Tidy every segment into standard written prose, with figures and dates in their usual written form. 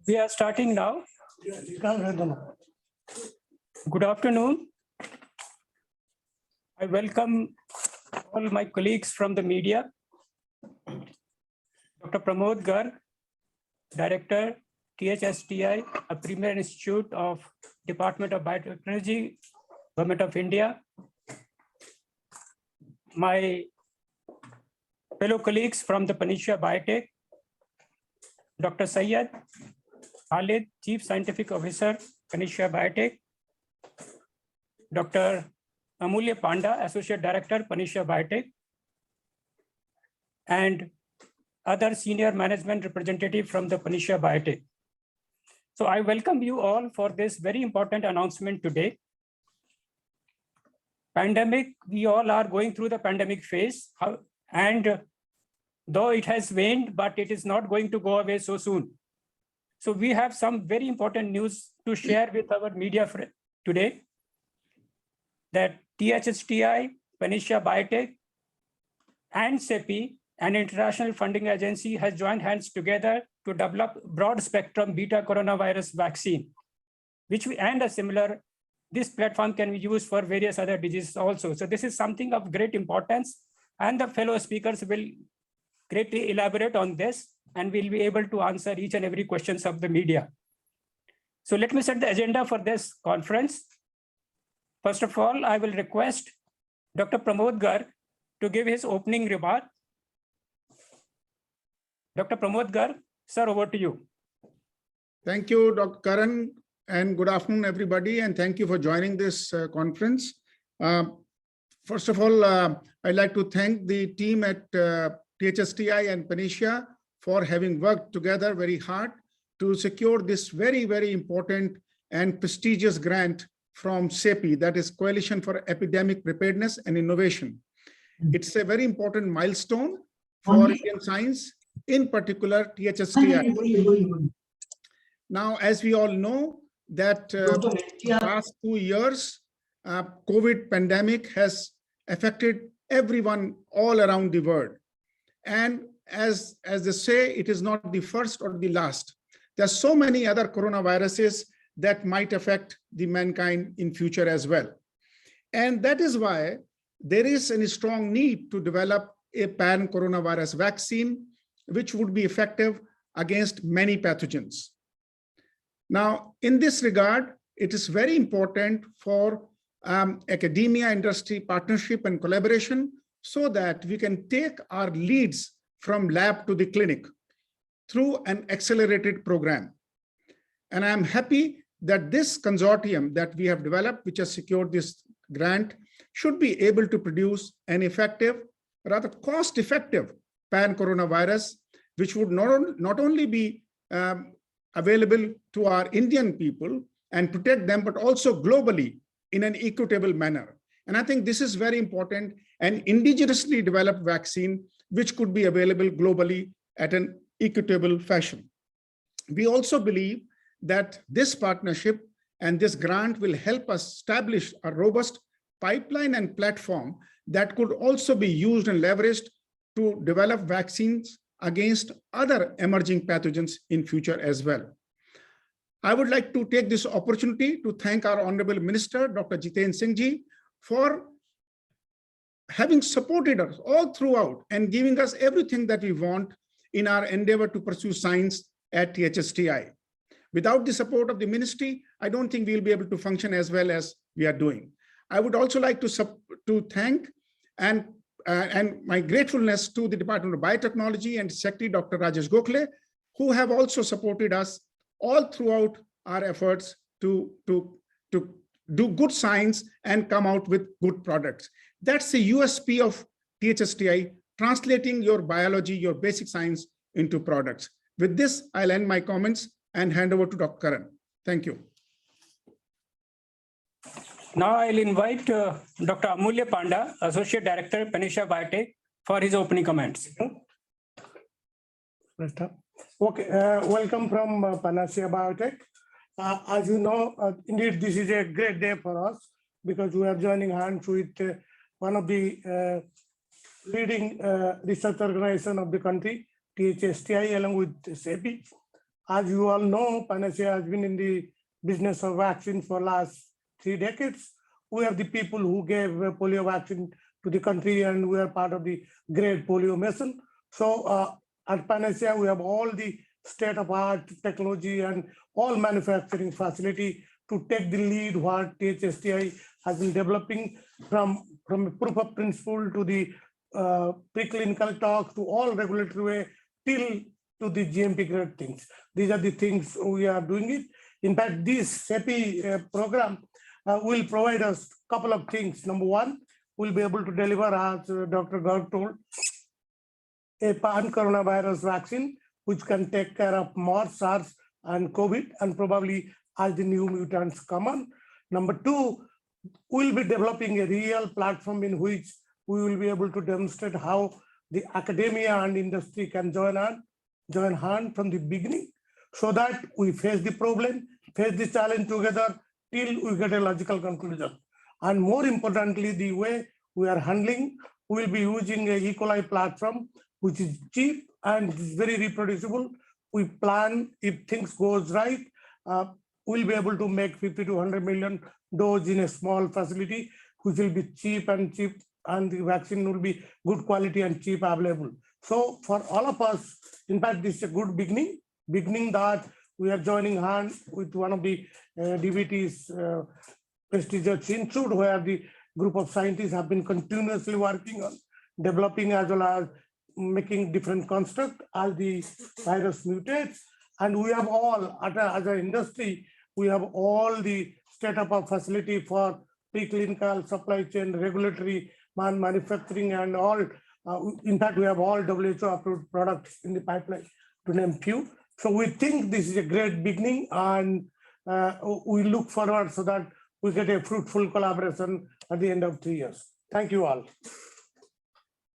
We are starting now. Good afternoon. I welcome all my colleagues from the media. Dr. Pramod Garg, Director, THSTI, a premier institute of Department of Biotechnology, Government of India. My fellow colleagues from the Panacea Biotec, Dr. Syed Khalid, Chief Scientific Officer, Panacea Biotec, Dr. Amulya Panda, Associate Director, Panacea Biotec, and other senior management representative from the Panacea Biotec. So I welcome you all for this very important announcement today. Pandemic, we all are going through the pandemic phase, and though it has waned, but it is not going to go away so soon. So we have some very important news to share with our media today, that THSTI, Panacea Biotec, and CEPI, an international funding agency, has joined hands together to develop broad spectrum Betacoronavirus vaccine, and a similar, this platform can be used for various other diseases also. So this is something of great importance, and the fellow speakers will greatly elaborate on this, and we'll be able to answer each and every questions of the media. So let me set the agenda for this conference. First of all, I will request Dr. Pramod Garg to give his opening remark. Dr. Pramod Garg, sir, over to you. Thank you, Dr. Karan, and good afternoon, everybody, and thank you for joining this conference. First of all, I'd like to thank the team at THSTI and Panacea for having worked together very hard to secure this very, very important and prestigious grant from CEPI, that is Coalition for Epidemic Preparedness and Innovation. It's a very important milestone for Indian science, in particular THSTI. Now, as we all know, that last 2 years, COVID pandemic has affected everyone all around the world. And as they say, it is not the first or the last. There are so many other coronaviruses that might affect the mankind in future as well. And that is why there is a strong need to develop a pan-coronavirus vaccine, which would be effective against many pathogens. Now, in this regard, it is very important for academia, industry partnership and collaboration, so that we can take our leads from lab to the clinic through an accelerated program. And I'm happy that this consortium that we have developed, which has secured this grant, should be able to produce an effective, rather cost-effective pan-coronavirus, which would not only be available to our Indian people and protect them, but also globally in an equitable manner. And I think this is very important, an indigenously developed vaccine, which could be available globally at an equitable fashion. We also believe that this partnership and this grant will help us establish a robust pipeline and platform that could also be used and leveraged to develop vaccines against other emerging pathogens in future as well. I would like to take this opportunity to thank our Honorable Minister, Dr. Jiten Singh Ji, for having supported us all throughout and giving us everything that we want in our endeavor to pursue science at THSTI. Without the support of the ministry, I don't think we'll be able to function as well as we are doing. I would also like to thank and my gratefulness to the Department of Biotechnology and Secretary Dr. Rajesh Gokhale, who have also supported us all throughout our efforts to do good science and come out with good products. That's the USP of THSTI, translating your biology, your basic science into products. With this, I'll end my comments and hand over to Dr. Karan. Thank you. Now I'll invite Dr. Amulya Panda, Associate Director, Panacea Biotec, for his opening comments. Okay, welcome from Panacea Biotec. As you know, indeed, this is a great day for us because we are joining hands with one of the leading research organization of the country, THSTI, along with CEPI. As you all know, Panacea has been in the business of vaccine for last 3 decades. We are the people who gave polio vaccine to the country, and we are part of the great polio mission. So at Panacea, we have all the state-of-art technology and all manufacturing facility to take the lead what THSTI has been developing from a proof of principle to the preclinical talks to all regulatory way till to the GMP grade things. These are the things we are doing it. In fact, this CEPI program will provide us a couple of things. Number one, we'll be able to deliver, as Dr. Garg told, a pan-coronavirus vaccine, which can take care of MERS, SARS, and COVID, and probably as the new mutants come on. Number two, we'll be developing a real platform in which we will be able to demonstrate how the academia and industry can join hand from the beginning, so that we face the problem, face the challenge together till we get a logical conclusion. And more importantly, the way we are handling, we will be using a E. coli platform, which is cheap and very reproducible. We plan, if things goes right, we'll be able to make 50 to 100 million doses in a small facility, which will be cheap, and the vaccine will be good quality and cheap available. So for all of us, in fact, this is a good beginning that we are joining hands with one of the DBT's prestigious institute, where the group of scientists have been continuously working on developing as well as making different construct as the virus mutates. And we have all, as an industry, we have all the state-of-art facility for preclinical, supply chain, regulatory, manufacturing, and all. In fact, we have all WHO approved products in the pipeline, to name few. So we think this is a great beginning, and we look forward so that we get a fruitful collaboration at the end of 3 years. Thank you all.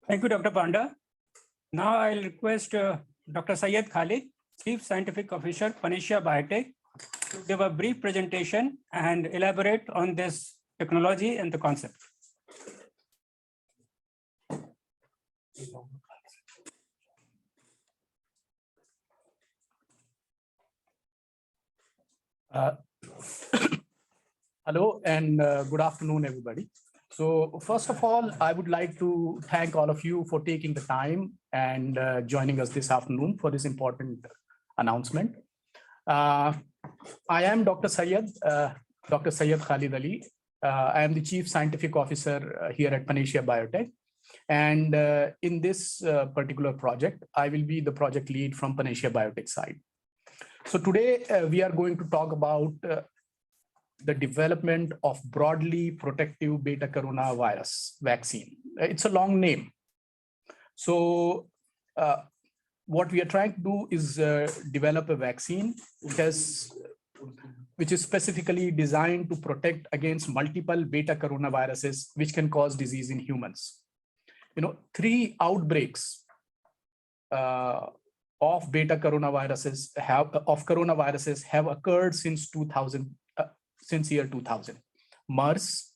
Thank you, Dr. Panda. Now I'll request Dr. Syed Khalid, Chief Scientific Officer, Panacea Biotec, to give a brief presentation and elaborate on this technology and the concept. Hello and good afternoon, everybody. So first of all, I would like to thank all of you for taking the time and joining us this afternoon for this important announcement. I am Dr. Syed Khalid Ali. I am the Chief Scientific Officer here at Panacea Biotec. And in this particular project, I will be the project lead from Panacea Biotec side. So today we are going to talk about the development of broadly protective Betacoronavirus vaccine. It's a long name. So what we are trying to do is develop a vaccine which is specifically designed to protect against multiple Betacoronaviruses, which can cause disease in humans. 3 outbreaks of coronaviruses have occurred since year 2000. MERS,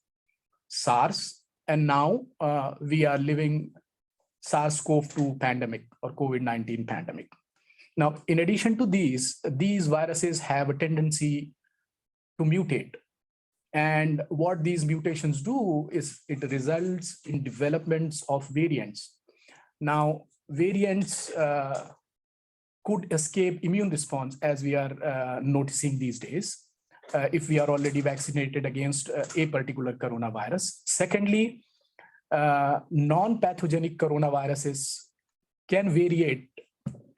SARS, and now we are living SARS-CoV-2 pandemic or COVID-19 pandemic. Now, in addition to these viruses have a tendency to mutate. And what these mutations do is it results in developments of variants. Now, variants could escape immune response, as we are noticing these days, if we are already vaccinated against a particular coronavirus. Secondly, non-pathogenic coronaviruses can variate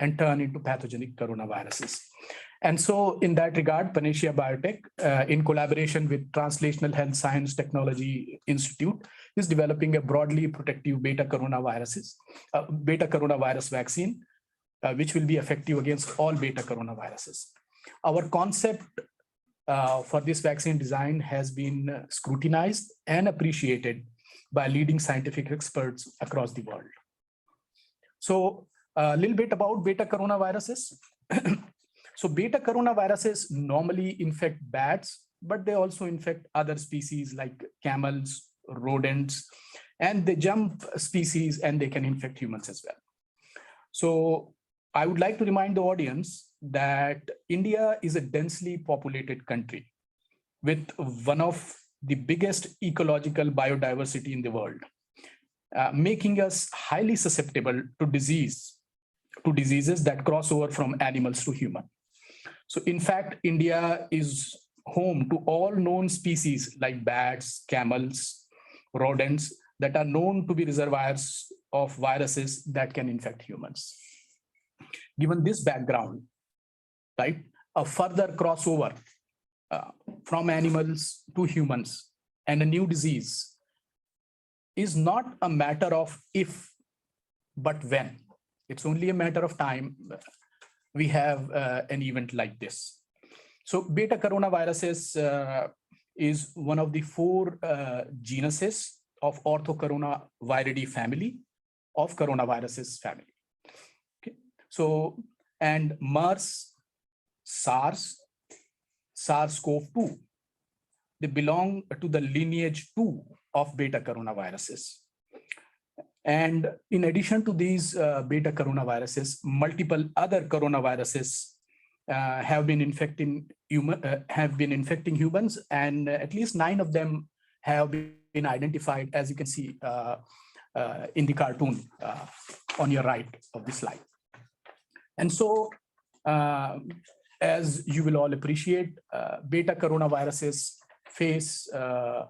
and turn into pathogenic coronaviruses. And so in that regard, Panacea Biotec, in collaboration with Translational Health Science Technology Institute, is developing a broadly protective Betacoronavirus vaccine, which will be effective against all Betacoronaviruses. Our concept for this vaccine design has been scrutinized and appreciated by leading scientific experts across the world. So a little bit about Betacoronaviruses. So Betacoronaviruses normally infect bats, but they also infect other species like camels, rodents, and they jump species and they can infect humans as well. So I would like to remind the audience that India is a densely populated country with one of the biggest ecological biodiversity in the world, making us highly susceptible to diseases that cross over from animals to human. So in fact, India is home to all known species like bats, camels, rodents that are known to be reservoirs of viruses that can infect humans. Given this background, right, a further crossover from animals to humans and a new disease is not a matter of if, but when. It's only a matter of time we have an event like this. So Betacoronavirus is one of the 4 genuses of Orthocoronavirus family of coronaviruses family. Okay. So, and MERS, SARS, SARS-CoV-2, they belong to the lineage 2 of Betacoronaviruses. And in addition to these Betacoronaviruses, multiple other coronaviruses have been infecting humans, and at least 9 of them have been identified, as you can see in the cartoon on your right of the slide. And so, as you will all appreciate, Betacoronaviruses face a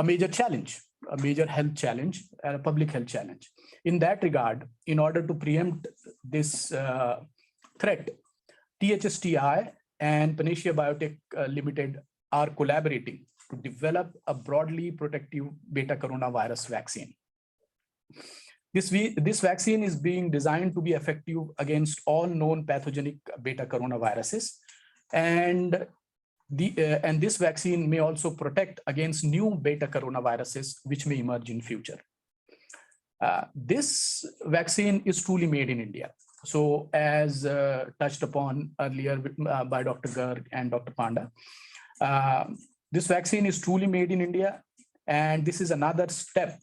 major challenge, a major health challenge, and a public health challenge. In that regard, in order to preempt this threat, THSTI and Panacea Biotec Limited are collaborating to develop a broadly protective Betacoronavirus vaccine. This vaccine is being designed to be effective against all known pathogenic Betacoronaviruses, and this vaccine may also protect against new Betacoronaviruses which may emerge in future. This vaccine is truly made in India. So as touched upon earlier by Dr. Garg and Dr. Panda, this vaccine is truly made in India, and this is another step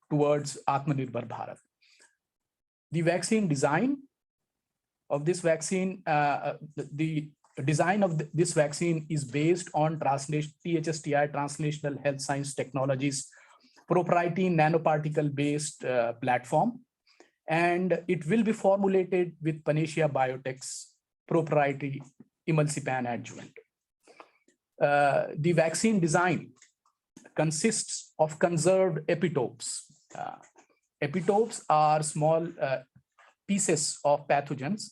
towards Atmanirbhar Bharat. The vaccine design of this vaccine, the design of this vaccine is based on THSTI Translational Health Science Technologies proprietary nanoparticle-based platform, and it will be formulated with Panacea Biotec's proprietary emulsipan adjuvant. The vaccine design consists of conserved epitopes. Epitopes are small pieces of pathogens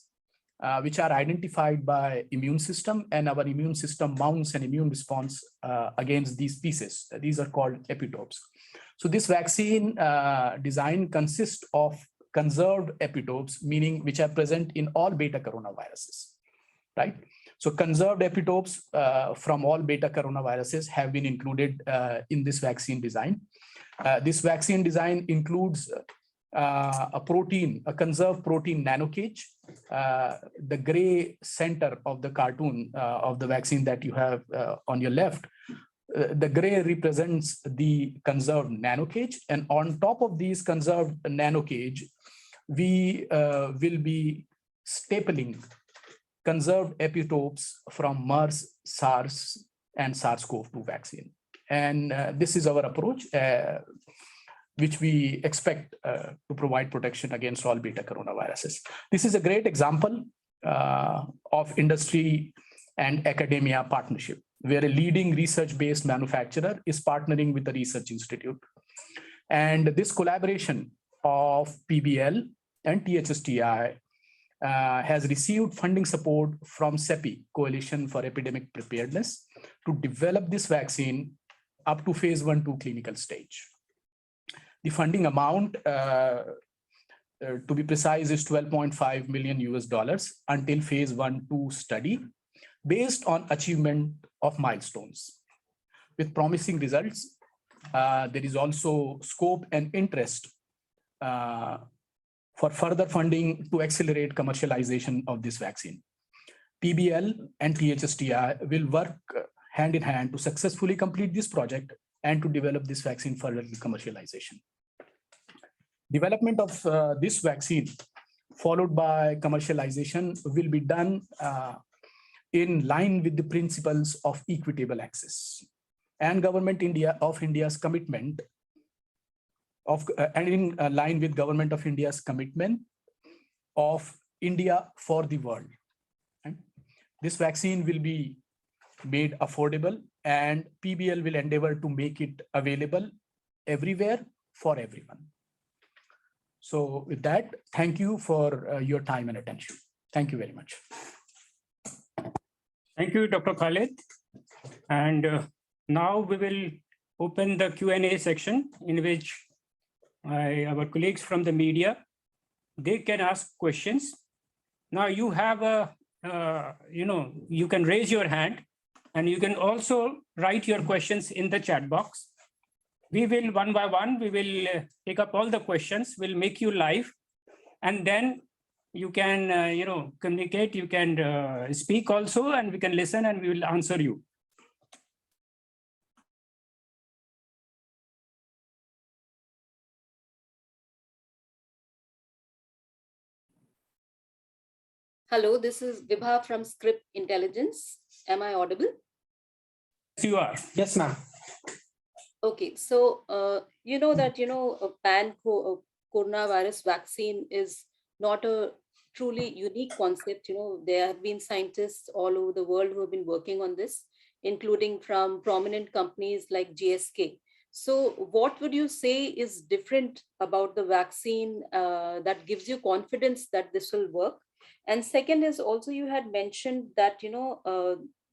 which are identified by immune system, and our immune system mounts an immune response against these pieces. These are called epitopes. So this vaccine design consists of conserved epitopes, meaning which are present in all Betacoronaviruses, right? So conserved epitopes from all Betacoronaviruses have been included in this vaccine design. This vaccine design includes a conserved protein nanocage. The gray center of the cartoon of the vaccine that you have on your left, the gray represents the conserved nanocage, and on top of these conserved nanocage, we will be stapling conserved epitopes from MERS, SARS, and SARS-CoV-2 vaccine. And this is our approach, which we expect to provide protection against all Betacoronaviruses. This is a great example of industry and academia partnership, where a leading research-based manufacturer is partnering with a research institute. And this collaboration of PBL and THSTI has received funding support from CEPI, Coalition for Epidemic Preparedness, to develop this vaccine up to phase 1-2 clinical stage. The funding amount, to be precise, is $12.5 million until phase 1-2 study, based on achievement of milestones. With promising results, there is also scope and interest for further funding to accelerate commercialization of this vaccine. PBL and THSTI will work hand in hand to successfully complete this project and to develop this vaccine for commercialization. Development of this vaccine followed by commercialization, will be done in line with the principles of equitable access and Government of India's commitment and in line with Government of India's commitment of India for the world. Right? This vaccine will be made affordable, and PBL will endeavor to make it available everywhere for everyone. So with that, thank you for your time and attention. Thank you very much. Thank you, Dr. Khalid. And now we will open the Q&A section in which our colleagues from the media, they can ask questions. Now you have you can raise your hand, and you can also write your questions in the chat box. We will one by one, we will take up all the questions, we'll make you live, and then you can, communicate, you can speak also, and we can listen and we will answer you. Hello, this is Vibha from Script Intelligence. Am I audible? Yes, you are. Yes, ma'am. Okay, so you know that a coronavirus vaccine is not a truly unique concept. There have been scientists all over the world who have been working on this, including from prominent companies like GSK. So what would you say is different about the vaccine that gives you confidence that this will work? And second is also, you had mentioned that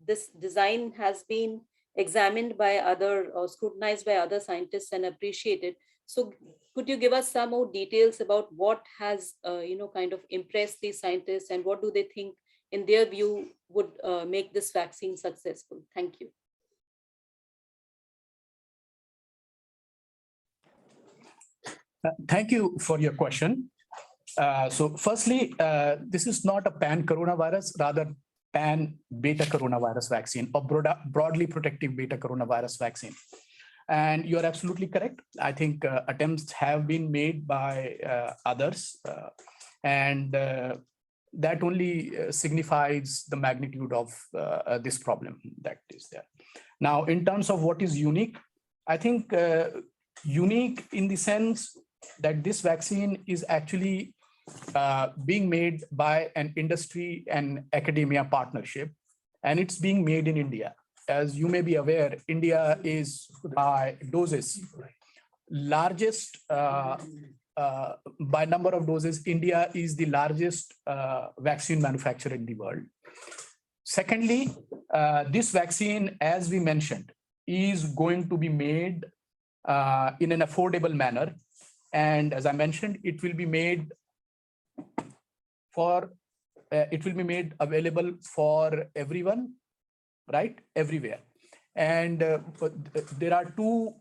this design has been examined by other or scrutinized by other scientists and appreciated. So could you give us some more details about what has kind of impressed these scientists, and what do they think in their view would make this vaccine successful? Thank you. Thank you for your question. So firstly, this is not a pan-coronavirus, rather pan-Betacoronavirus vaccine, or broadly protective Betacoronavirus vaccine. And you're absolutely correct. I think attempts have been made by others, and that only signifies the magnitude of this problem that is there. Now, in terms of what is unique, I think unique in the sense that this vaccine is actually being made by an industry and academia partnership, and it's being made in India. As you may be aware, India is by doses largest, by number of doses, India is the largest vaccine manufacturer in the world. Secondly, this vaccine, as we mentioned, is going to be made in an affordable manner. And as I mentioned, it will be made available for everyone, right? Everywhere. And there are two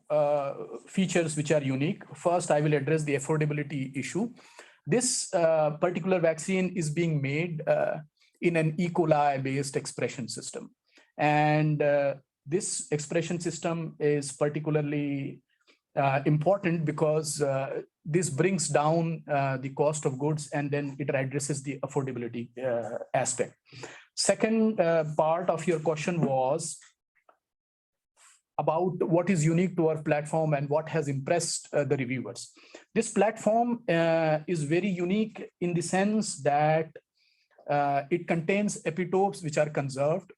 features which are unique. First, I will address the affordability issue. This particular vaccine is being made in an E. coli-based expression system. And this expression system is particularly important because this brings down the cost of goods, and then it addresses the affordability aspect. Second part of your question was about what is unique to our platform and what has impressed the reviewers. This platform is very unique in the sense that it contains epitopes which are conserved,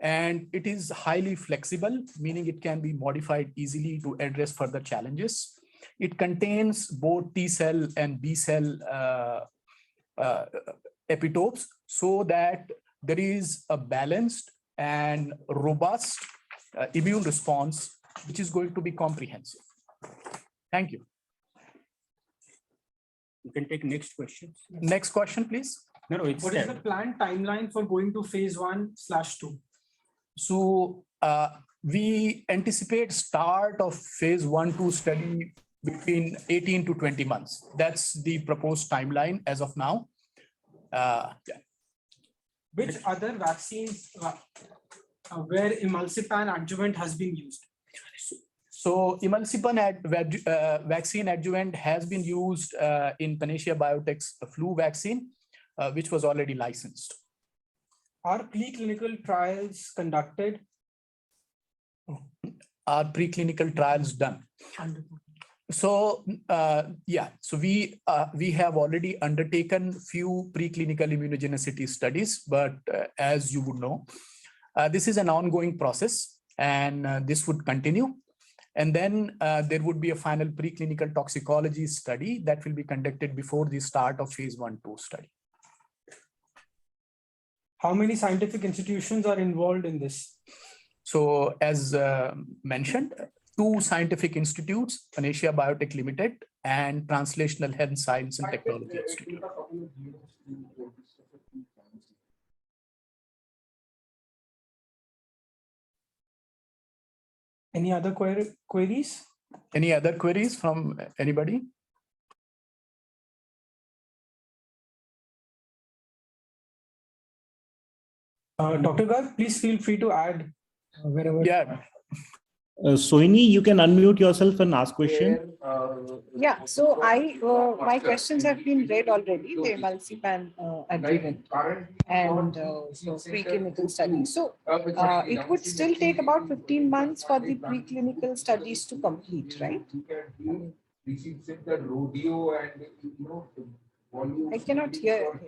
and it is highly flexible, meaning it can be modified easily to address further challenges. It contains both T cell and B cell epitopes, so that there is a balanced and robust immune response, which is going to be comprehensive. Thank you. You can take next question. Next question, please. No, it's what is the planned timeline for going to phase 1/2? So we anticipate start of phase 1/2 study between 18 to 20 months. That's the proposed timeline as of now. Yeah. Which other vaccines where emulsipan adjuvant has been used? So emulsipan vaccine adjuvant has been used in Panacea Biotec's flu vaccine, which was already licensed. Are preclinical trials conducted? Are preclinical trials done? So yeah, so we have already undertaken few preclinical immunogenicity studies, but as you would know, this is an ongoing process, and this would continue. And then there would be a final preclinical toxicology study that will be conducted before the start of phase 1/2 study. How many scientific institutions are involved in this? So as mentioned, 2 scientific institutes, Panacea Biotec Limited and Translational Health Science and Technology Institute. Any other queries? Any other queries from anybody? Dr. Garg, please feel free to add wherever. Yeah. Sohini, you can unmute yourself and ask question. Yeah, so my questions have been read already, the emulsipan adjuvant and so preclinical studies. So it would still take about 15 months for the preclinical studies to complete, right? I cannot hear.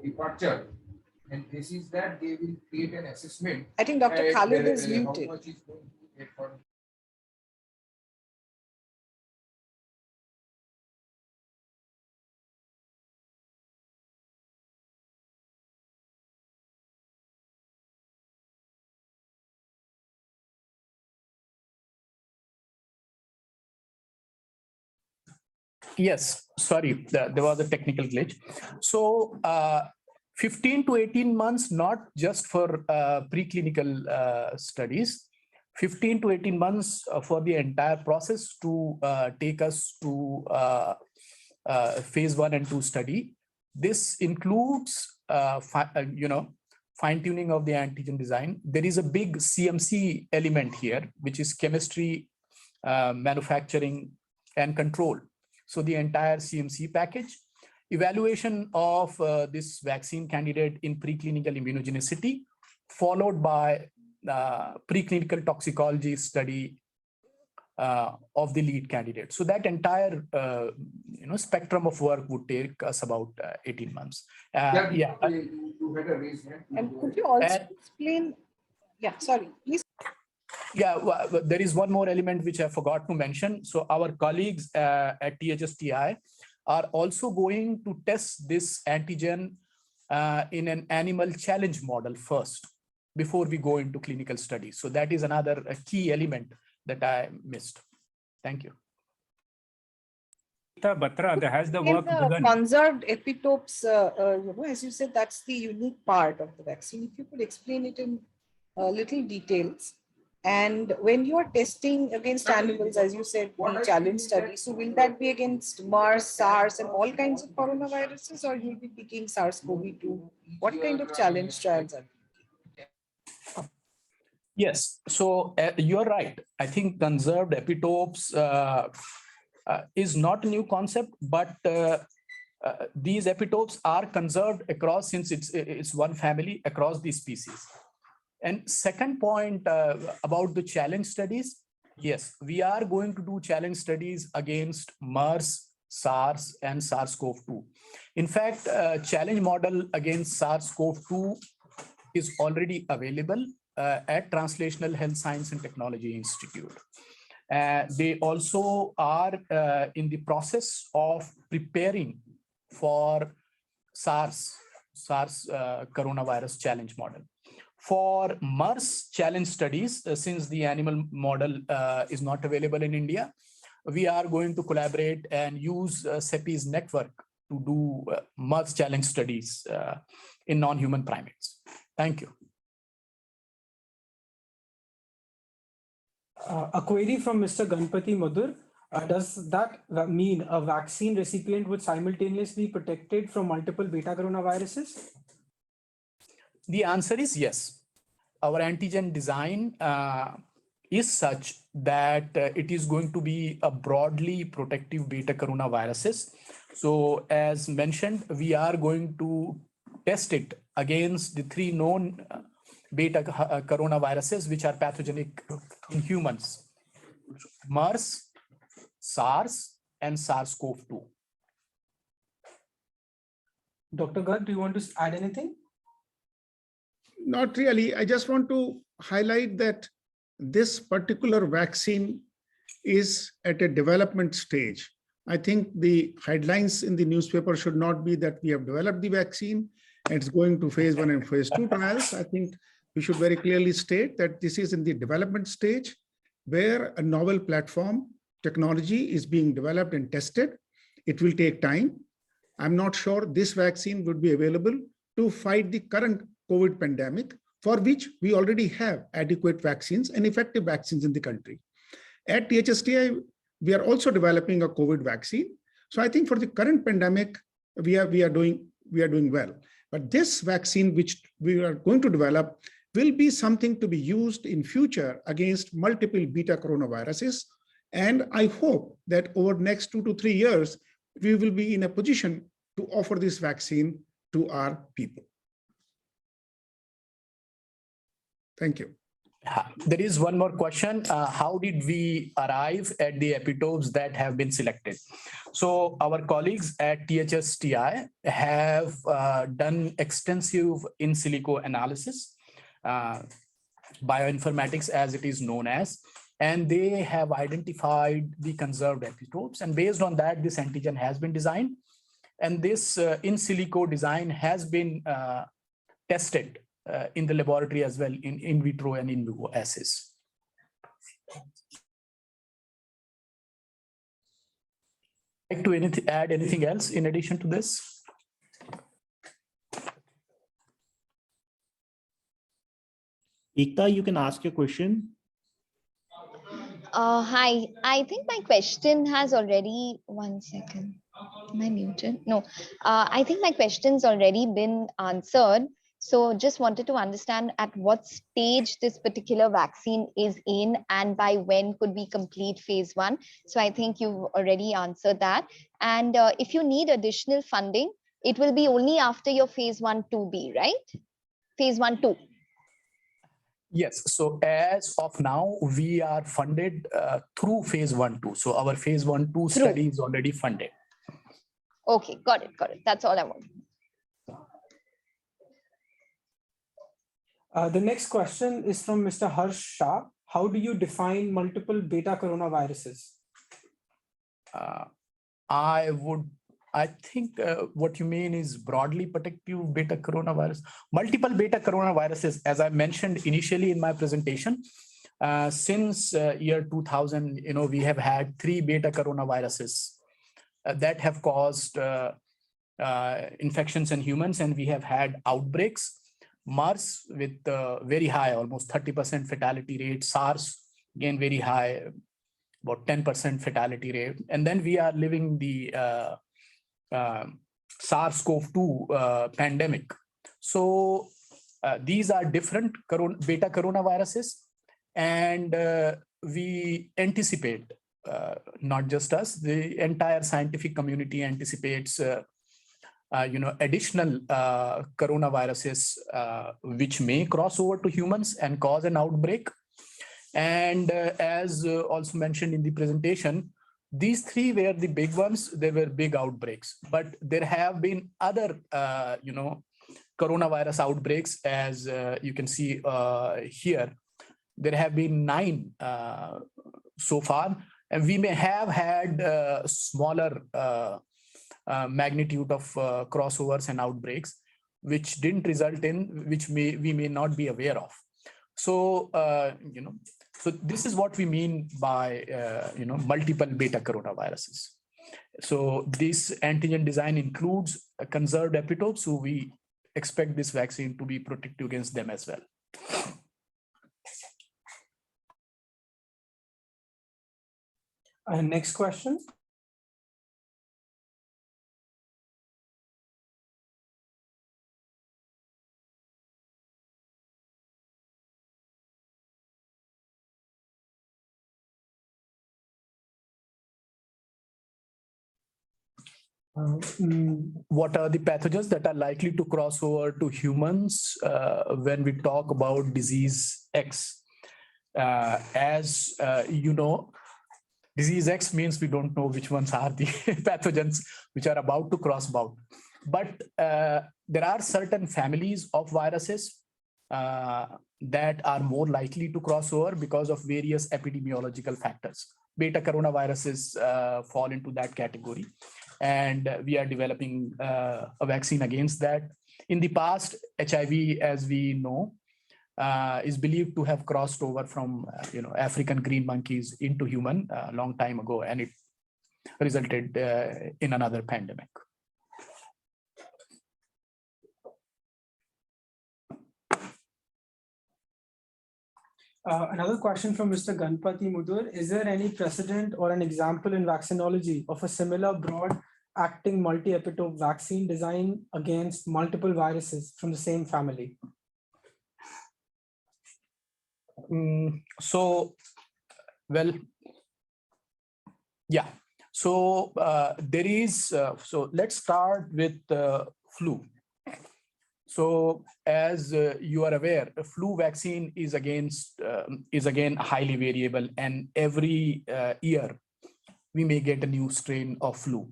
Departure. And this is that they will create an assessment. I think Dr. Khalid is muted. Yes, sorry, there was a technical glitch. So 15 to 18 months, not just for preclinical studies, 15 to 18 months for the entire process to take us to phase 1 and 2 study. This includes, fine-tuning of the antigen design. There is a big CMC element here, which is chemistry, manufacturing, and control. So the entire CMC package, evaluation of this vaccine candidate in preclinical immunogenicity, followed by preclinical toxicology study of the lead candidate. So that entire spectrum of work would take us about 18 months. And could you also explain? Yeah, sorry, please. Yeah, well, there is one more element which I forgot to mention. So our colleagues at THSTI are also going to test this antigen in an animal challenge model first, before we go into clinical studies. So that is another key element that I missed. Thank you. Batra, has the work begun? Conserved epitopes, as you said, that's the unique part of the vaccine. If you could explain it in little details. And when you are testing against animals, as you said, the challenge study, so will that be against MERS, SARS, and all kinds of coronaviruses, or you'll be picking SARS-CoV-2? What kind of challenge trials are there? Yes, so you're right. I think conserved epitopes is not a new concept, but these epitopes are conserved across, since it's one family across the species. And second point about the challenge studies, yes, we are going to do challenge studies against MERS, SARS, and SARS-CoV-2. In fact, challenge model against SARS-CoV-2 is already available at Translational Health Science and Technology Institute. They also are in the process of preparing for SARS coronavirus challenge model. For MERS challenge studies, since the animal model is not available in India, we are going to collaborate and use CEPI's network to do MERS challenge studies in non-human primates. Thank you. A query from Mr. Ganpati Madhur. Does that mean a vaccine recipient would simultaneously be protected from multiple beta coronaviruses? The answer is yes. Our antigen design is such that it is going to be a broadly protective beta coronaviruses. So as mentioned, we are going to test it against the 3 known beta coronaviruses which are pathogenic in humans: MERS, SARS, and SARS-CoV-2. Dr. Garg, do you want to add anything? Not really. I just want to highlight that this particular vaccine is at a development stage. I think the headlines in the newspaper should not be that we have developed the vaccine and it's going to phase 1 and phase 2 trials. I think we should very clearly state that this is in the development stage where a novel platform technology is being developed and tested. It will take time. I'm not sure this vaccine would be available to fight the current COVID pandemic, for which we already have adequate vaccines and effective vaccines in the country. At THSTI, we are also developing a COVID vaccine. So I think for the current pandemic, we are doing well. But this vaccine, which we are going to develop, will be something to be used in future against multiple beta coronaviruses. And I hope that over the next 2 to 3 years, we will be in a position to offer this vaccine to our people. Thank you. There is one more question. How did we arrive at the epitopes that have been selected? So our colleagues at THSTI have done extensive in silico analysis, bioinformatics as it is known as, and they have identified the conserved epitopes. And based on that, this antigen has been designed. And this in silico design has been tested in the laboratory as well in vitro and in vivo assays. Like to add anything else in addition to this? Ekta, you can ask your question. Hi, I think my question has already, one second, am I muted? No, I think my question's already been answered. So just wanted to understand at what stage this particular vaccine is in and by when could we complete phase 1. So I think you've already answered that. And if you need additional funding, it will be only after your phase 1/2B, right? Phase 1/2. Yes, so as of now, we are funded through phase 1/2. So our phase 1/2 study is already funded. Okay, got it. That's all I want. The next question is from Mr. Harsh Shah. How do you define multiple beta coronaviruses? I think what you mean is broadly protective beta coronavirus. Multiple beta coronaviruses, as I mentioned initially in my presentation, since year 2000, we have had 3 beta coronaviruses that have caused infections in humans, and we have had outbreaks. MERS with very high, almost 30% fatality rate. SARS, again, very high, about 10% fatality rate. And then we are living the SARS-CoV-2 pandemic. So these are different beta coronaviruses, and we anticipate, not just us, the entire scientific community anticipates additional coronaviruses which may cross over to humans and cause an outbreak. And as also mentioned in the presentation, these 3 were the big ones. They were big outbreaks, but there have been other, coronavirus outbreaks, as you can see here. There have been 9 so far, and we may have had smaller magnitude of crossovers and outbreaks, which didn't result in, which we may not be aware of. So, so this is what we mean by, multiple beta coronaviruses. So this antigen design includes conserved epitopes, so we expect this vaccine to be protective against them as well. Next question. What are the pathogens that are likely to cross over to humans when we talk about disease X? As you know, disease X means we don't know which ones are the pathogens which are about to cross about. But there are certain families of viruses that are more likely to cross over because of various epidemiological factors. Betacoronaviruses fall into that category, and we are developing a vaccine against that. In the past, HIV, as we know, is believed to have crossed over from African green monkeys into human a long time ago, and it resulted in another pandemic. Another question from Mr. Ganpati Mudur. Is there any precedent or an example in vaccinology of a similar broad-acting multi-epitope vaccine designed against multiple viruses from the same family? So there is, so let's start with flu. So as you are aware, a flu vaccine is again highly variable, and every year we may get a new strain of flu.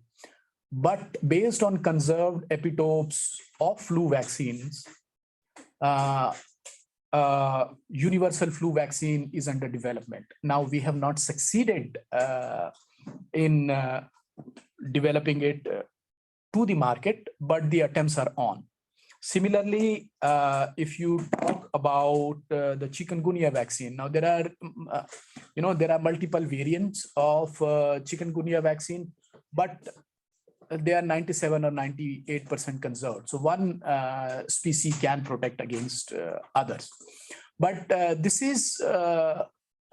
But based on conserved epitopes of flu vaccines, universal flu vaccine is under development. Now, we have not succeeded in developing it to the market, but the attempts are on. Similarly, if you talk about the chikungunya vaccine, now there are multiple variants of chikungunya vaccine, but they are 97 or 98% conserved. So one species can protect against others. But this is a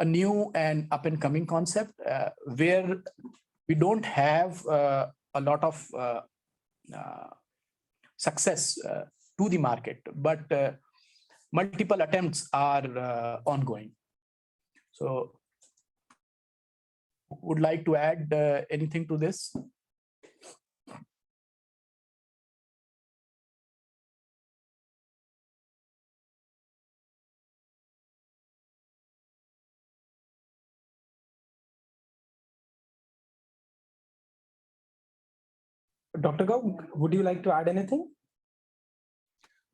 new and up and coming concept where we don't have a lot of success to the market, but multiple attempts are ongoing. So would like to add anything to this? Dr. Gau, would you like to add anything?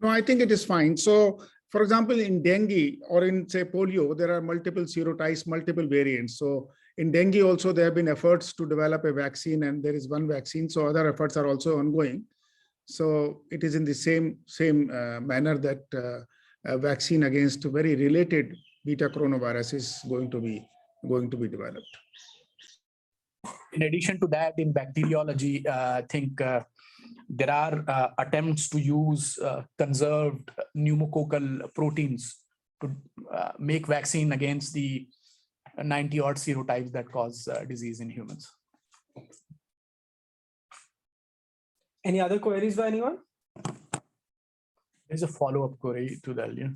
No, I think it is fine. So, for example, in dengue or in, say, polio, there are multiple serotypes, multiple variants. So in dengue also, there have been efforts to develop a vaccine, and there is one vaccine. So other efforts are also ongoing. So it is in the same manner that a vaccine against very related Betacoronavirus is going to be developed. In addition to that, in bacteriology, I think there are attempts to use conserved pneumococcal proteins to make vaccine against the 90-odd serotypes that cause disease in humans. Any other queries by anyone? There's a follow-up query to that. Yeah.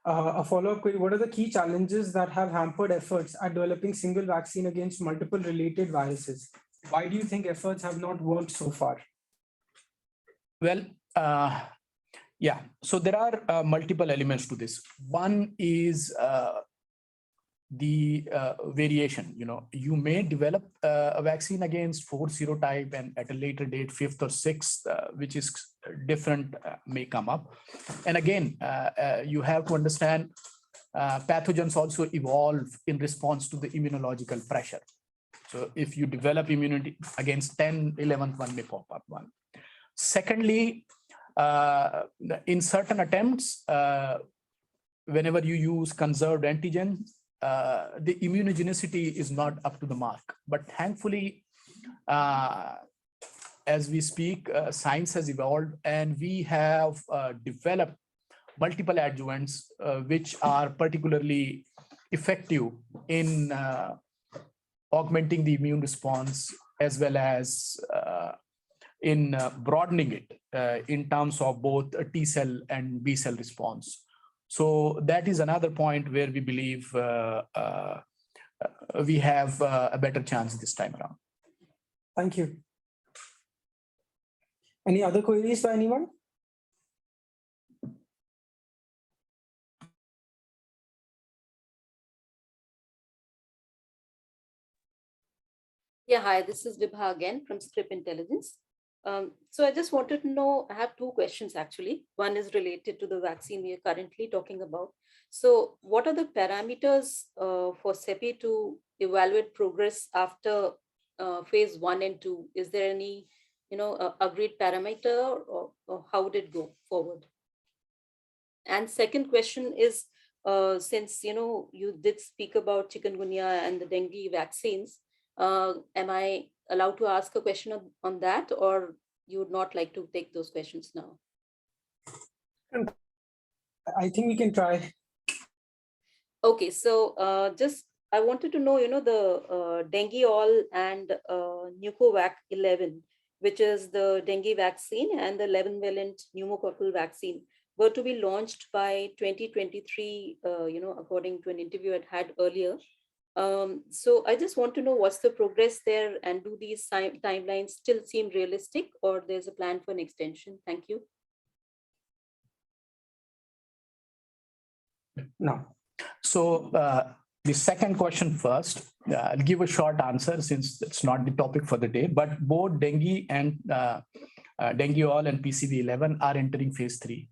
A follow-up query: what are the key challenges that have hampered efforts at developing single vaccine against multiple related viruses? Why do you think efforts have not worked so far? Well, yeah, so there are multiple elements to this. One is the variation. You may develop a vaccine against 4 serotype, and at a later date, 5th or 6th, which is different, may come up. And again, you have to understand pathogens also evolve in response to the immunological pressure. So if you develop immunity against 10, 11th one may pop up one. Secondly, in certain attempts, whenever you use conserved antigens, the immunogenicity is not up to the mark. But thankfully, as we speak, science has evolved, and we have developed multiple adjuvants which are particularly effective in augmenting the immune response, as well as in broadening it in terms of both a T cell and B cell response. So that is another point where we believe we have a better chance this time around. Thank you. Any other queries by anyone? Yeah, hi, this is Vibha again from Script Intelligence. So I just wanted to know, I have two questions actually. One is related to the vaccine we are currently talking about. So what are the parameters for CEPI to evaluate progress after phase 1 and 2? Is there any, agreed parameter, or how would it go forward? And second question is, since, you did speak about chikungunya and the dengue vaccines, am I allowed to ask a question on that, or you would not like to take those questions now? I think we can try. Okay, so I wanted to know, the dengue all and Pneumovac 11, which is the dengue vaccine and the 11-valent pneumococcal vaccine, were to be launched by 2023, according to an interview I had earlier. So I just want to know what's the progress there, and do these timelines still seem realistic, or there's a plan for an extension? Thank you. No. So the second question first, I'll give a short answer since it's not the topic for the day, but both dengue and dengue all and PCV11 are entering phase 3.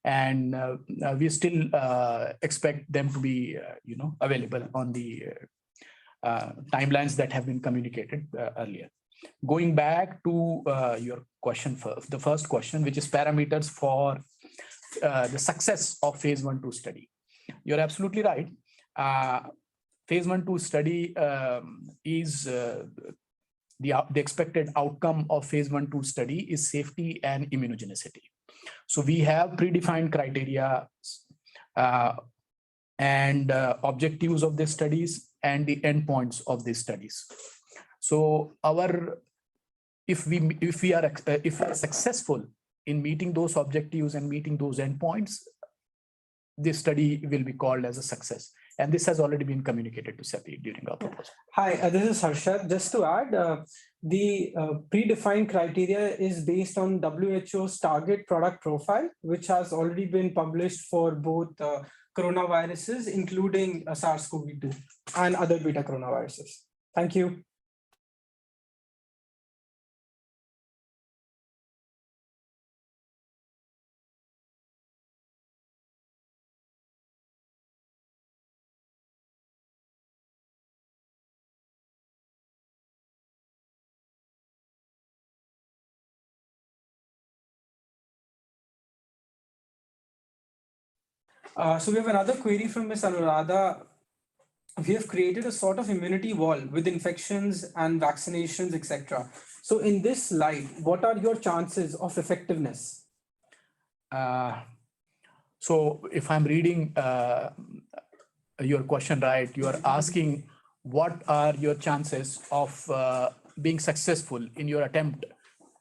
And we still expect them to be, available on the timelines that have been communicated earlier. Going back to your question, the first question, which is parameters for the success of phase 1-2 study. You're absolutely right. Phase 1-2 study is the expected outcome of phase 1-2 study is safety and immunogenicity. So we have predefined criteria and objectives of these studies and the endpoints of these studies. So if we are successful in meeting those objectives and meeting those endpoints, this study will be called as a success. And this has already been communicated to CEPI during our proposal. Hi, this is Harshad. Just to add, the predefined criteria is based on WHO's target product profile, which has already been published for both coronaviruses, including SARS-CoV-2 and other beta coronaviruses. Thank you. So we have another query from Ms. Anuradha. We have created a sort of immunity wall with infections and vaccinations, etc. So in this light, what are your chances of effectiveness? So if I'm reading your question right, you are asking what are your chances of being successful in your attempt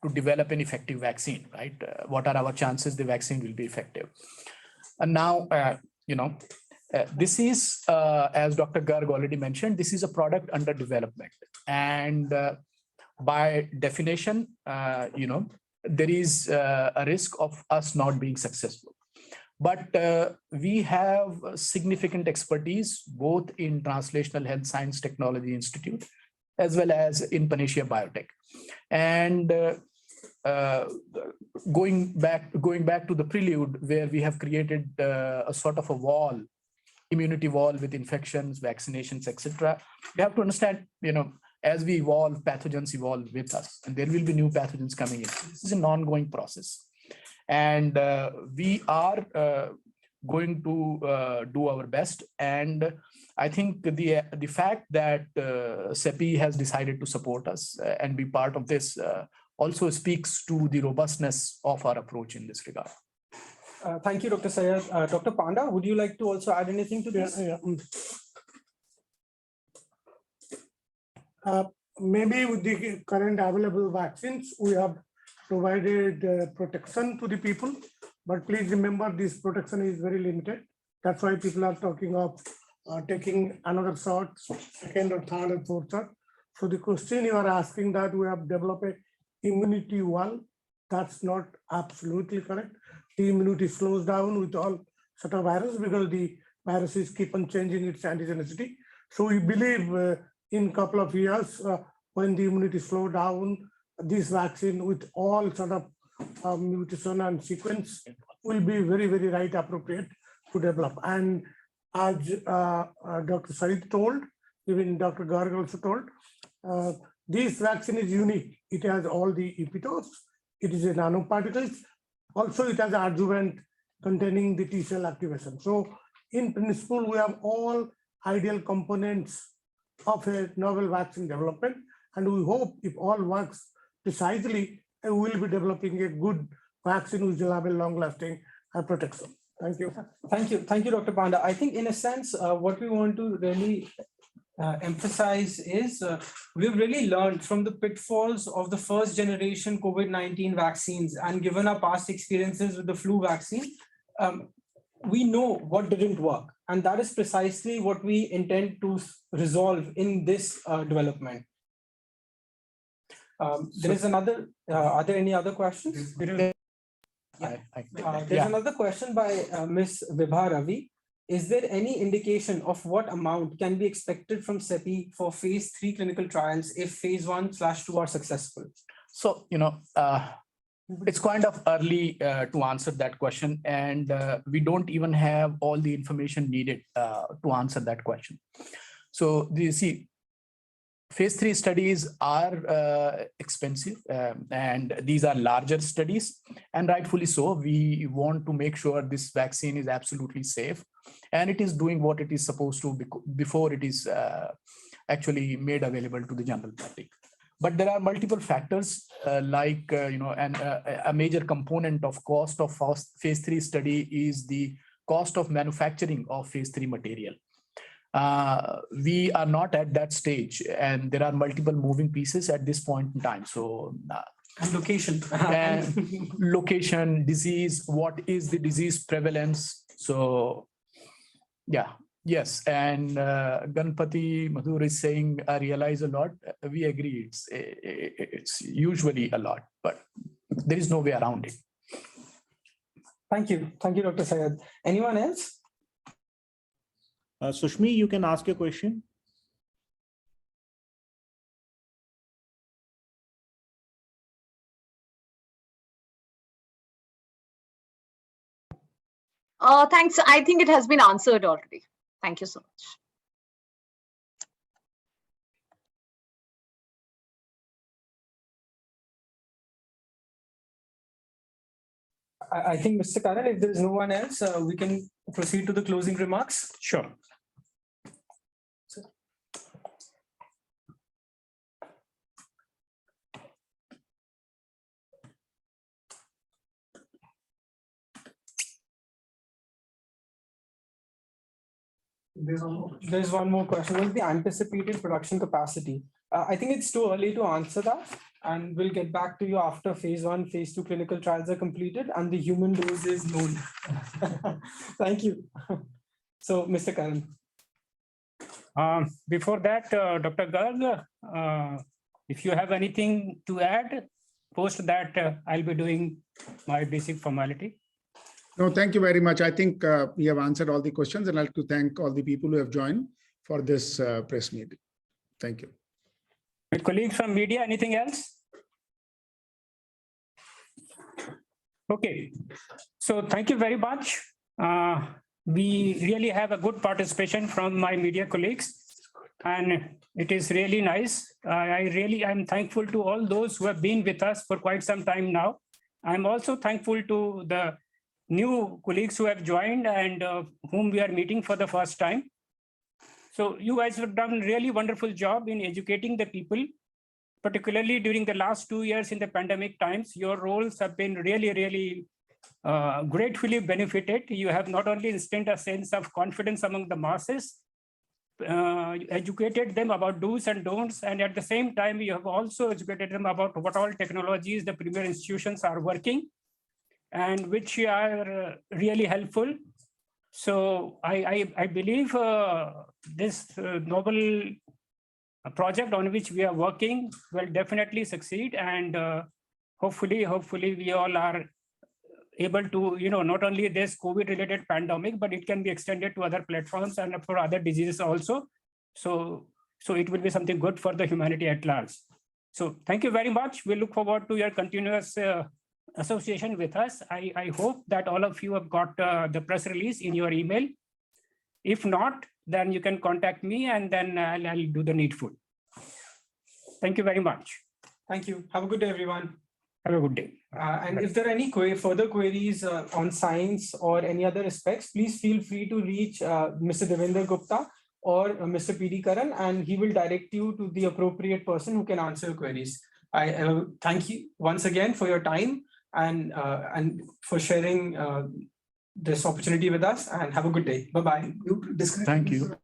to develop an effective vaccine, right? What are our chances the vaccine will be effective? And now, this is, as Dr. Garg already mentioned, this is a product under development. And by definition, there is a risk of us not being successful. But we have significant expertise, both in Translational Health Science Technology Institute, as well as in Panacea Biotec. And going back to the prelude, where we have created a sort of a wall, immunity wall with infections, vaccinations, etc. We have to understand, as we evolve, pathogens evolve with us, and there will be new pathogens coming in. This is an ongoing process, and we are going to do our best. And I think the fact that CEPI has decided to support us and be part of this also speaks to the robustness of our approach in this regard. Thank you, Dr. Syed. Dr. Panda, would you like to also add anything to this? Maybe with the current available vaccines, we have provided protection to the people, but please remember this protection is very limited. That's why people are talking of taking another shot, second or third or fourth shot. So the question you are asking that we have developed a immunity wall, that's not absolutely correct. The immunity slows down with all sort of virus because the viruses keep on changing its antigenicity. So we believe in a couple of years, when the immunity slow down, this vaccine with all sort of mutation and sequence will be very, very right appropriate to develop. And as Dr. Said told, even Dr. Garg also told, this vaccine is unique. It has all the epitopes. It is a nanoparticles. Also, it has adjuvant containing the T cell activation. So in principle, we have all ideal components of a novel vaccine development. And we hope if all works precisely, we will be developing a good vaccine which will have a long-lasting protection. Thank you. Thank you. Thank you, Dr. Panda. I think in a sense, what we want to really emphasize is we've really learned from the pitfalls of the first generation COVID-19 vaccines, and given our past experiences with the flu vaccine, we know what didn't work. And that is precisely what we intend to resolve in this development. There is another, are there any other questions? There's another question by Ms. Vibha Ravi. Is there any indication of what amount can be expected from CEPI for phase 3 clinical trials if phase 1/2 are successful? So, it's kind of early to answer that question, and we don't even have all the information needed to answer that question. So you see, phase 3 studies are expensive, and these are larger studies, and rightfully so. We want to make sure this vaccine is absolutely safe, and it is doing what it is supposed to before it is actually made available to the general public. But there are multiple factors like, and a major component of cost of phase 3 study is the cost of manufacturing of phase 3 material. We are not at that stage, and there are multiple moving pieces at this point in time. So location, location, disease, what is the disease prevalence? So yeah. Yes, and Ganpati Madhur is saying, I realize a lot. We agree, it's usually a lot, but there is no way around it. Thank you. Thank you, Dr. Syed. Anyone else? Sushmi, you can ask a question. Thanks. I think it has been answered already. Thank you so much. I think, Mr. Karan, if there is no one else, we can proceed to the closing remarks. Sure. There's one more question. What is the anticipated production capacity? I think it's too early to answer that, and we'll get back to you after phase 1, phase 2 clinical trials are completed and the human dose is known. Thank you. So, Mr. Karan. Before that, Dr. Garg, if you have anything to add, post that I'll be doing my basic formality. No, thank you very much. I think we have answered all the questions, and I'd like to thank all the people who have joined for this press meeting. Thank you. Colleagues from media, anything else? Okay, so thank you very much. We really have a good participation from my media colleagues, and it is really nice. I'm thankful to all those who have been with us for quite some time now. I'm also thankful to the new colleagues who have joined and whom we are meeting for the first time. So you guys have done a really wonderful job in educating the people, particularly during the last 2 years in the pandemic times. Your roles have been really gratefully benefited. You have not only instilled a sense of confidence among the masses, educated them about do's and don'ts, and at the same time, you have also educated them about what all technologies the premier institutions are working and which are really helpful. So I believe this novel project on which we are working will definitely succeed, and hopefully we all are able to, not only this COVID-related pandemic, but it can be extended to other platforms and for other diseases also. So it will be something good for the humanity at large. So thank you very much. We look forward to your continuous association with us. I hope that all of you have got the press release in your email. If not, then you can contact me and then I'll do the needful. Thank you very much. Thank you. Have a good day, everyone. Have a good day. And if there are any further queries on science or any other aspects, please feel free to reach Mr. Devendra Gupta or Mr. P.D. Karan, and he will direct you to the appropriate person who can answer your queries. I thank you once again for your time and for sharing this opportunity with us, and have a good day. Bye-bye. Thank you.